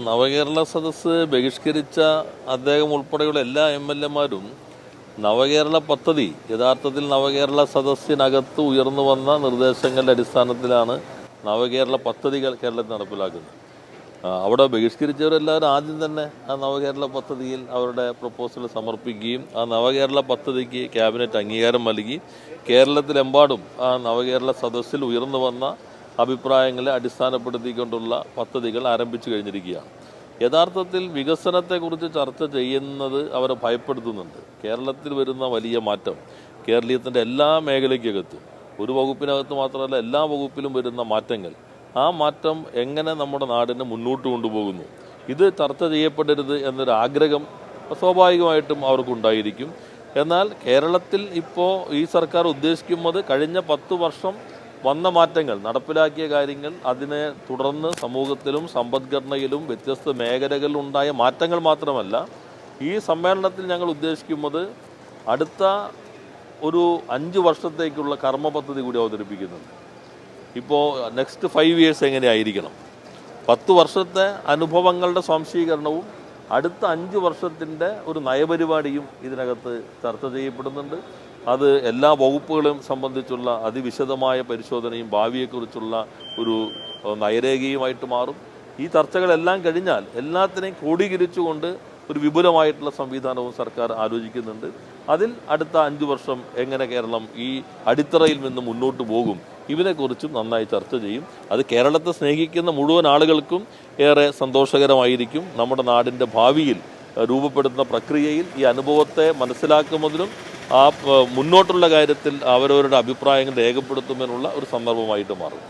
നവകേരള സദസ്സ് ബഹിഷ്കരിച്ച അദ്ദേഹം ഉൾപ്പെടെയുള്ള എല്ലാ MLA മാരും നവകേരള പദ്ധതി യഥാർത്ഥത്തിൽ നവകേരള സദസ്സിനകത്ത് ഉയർന്നു വന്ന നിർദ്ദേശങ്ങളുടെ അടിസ്ഥാനത്തിലാണ് നവകേരള പദ്ധതികൾ കേരളത്തിൽ നടപ്പിലാക്കുന്നത്. അവിടെ ബഹിഷ്കരിച്ചവരെല്ലാവരും ആദ്യം തന്നെ ആ നവകേരള പദ്ധതിയിൽ അവരുടെ പ്രപ്പോസൽ സമർപ്പിക്കുകയും ആ നവകേരള പദ്ധതിക്ക് ക്യാബിനറ്റ് അംഗീകാരം നൽകി കേരളത്തിലെമ്പാടും ആ നവകേരള സദസ്സിൽ ഉയർന്നു വന്ന അഭിപ്രായങ്ങളെ അടിസ്ഥാനപ്പെടുത്തിക്കൊണ്ടുള്ള പദ്ധതികൾ ആരംഭിച്ചു കഴിഞ്ഞിരിക്കുകയാണ്. യഥാർത്ഥത്തിൽ വികസനത്തെക്കുറിച്ച് ചർച്ച ചെയ്യുന്നത് അവരെ ഭയപ്പെടുത്തുന്നുണ്ട്. കേരളത്തിൽ വരുന്ന വലിയ മാറ്റം കേരളീയത്തിൻ്റെ എല്ലാ മേഖലയ്ക്കകത്തും, ഒരു വകുപ്പിനകത്ത് മാത്രമല്ല എല്ലാ വകുപ്പിലും വരുന്ന മാറ്റങ്ങൾ, ആ മാറ്റം എങ്ങനെ നമ്മുടെ നാടിനെ മുന്നോട്ട് കൊണ്ടുപോകുന്നു, ഇത് ചർച്ച ചെയ്യപ്പെടരുത് എന്നൊരു ആഗ്രഹം സ്വാഭാവികമായിട്ടും അവർക്കുണ്ടായിരിക്കും. എന്നാൽ കേരളത്തിൽ ഇപ്പോൾ ഈ സർക്കാർ ഉദ്ദേശിക്കുന്നത് കഴിഞ്ഞ 10 വർഷം വന്ന മാറ്റങ്ങൾ, നടപ്പിലാക്കിയ കാര്യങ്ങൾ, അതിനെ തുടർന്ന് സമൂഹത്തിലും സമ്പദ്ഘടനയിലും വ്യത്യസ്ത മേഖലകളിലുണ്ടായ മാറ്റങ്ങൾ മാത്രമല്ല, ഈ സമ്മേളനത്തിൽ ഞങ്ങൾ ഉദ്ദേശിക്കുന്നത് അടുത്ത ഒരു 5 വർഷത്തേക്കുള്ള കർമ്മ പദ്ധതി കൂടി അവതരിപ്പിക്കുന്നുണ്ട്. ഇപ്പോൾ നെക്സ്റ്റ് 5 ഇയേഴ്സ് എങ്ങനെയായിരിക്കണം, 10 വർഷത്തെ അനുഭവങ്ങളുടെ സ്വാംശീകരണവും അടുത്ത 5 വർഷത്തിൻ്റെ ഒരു നയപരിപാടിയും ഇതിനകത്ത് ചർച്ച ചെയ്യപ്പെടുന്നുണ്ട്. അത് എല്ലാ വകുപ്പുകളും സംബന്ധിച്ചുള്ള അതിവിശദമായ പരിശോധനയും ഭാവിയെക്കുറിച്ചുള്ള ഒരു നയരേഖയുമായിട്ട് മാറും. ഈ ചർച്ചകളെല്ലാം കഴിഞ്ഞാൽ എല്ലാത്തിനെയും ക്രോഡീകരിച്ചുകൊണ്ട് ഒരു വിപുലമായിട്ടുള്ള സംവിധാനവും സർക്കാർ ആലോചിക്കുന്നുണ്ട്. അതിൽ അടുത്ത 5 വർഷം എങ്ങനെ കേരളം ഈ അടിത്തറയിൽ നിന്ന് മുന്നോട്ട് പോകും, ഇതിനെക്കുറിച്ചും നന്നായി ചർച്ച ചെയ്യും. അത് കേരളത്തെ സ്നേഹിക്കുന്ന മുഴുവൻ ആളുകൾക്കും ഏറെ സന്തോഷകരമായിരിക്കും. നമ്മുടെ നാടിൻ്റെ ഭാവിയിൽ രൂപപ്പെടുന്ന പ്രക്രിയയിൽ ഈ അനുഭവത്തെ മനസ്സിലാക്കുന്നതിനും ആ മുന്നോട്ടുള്ള കാര്യത്തിൽ അവരവരുടെ അഭിപ്രായങ്ങൾ രേഖപ്പെടുത്തുന്നതിനുള്ള ഒരു സന്ദർഭമായിട്ട് മാറും.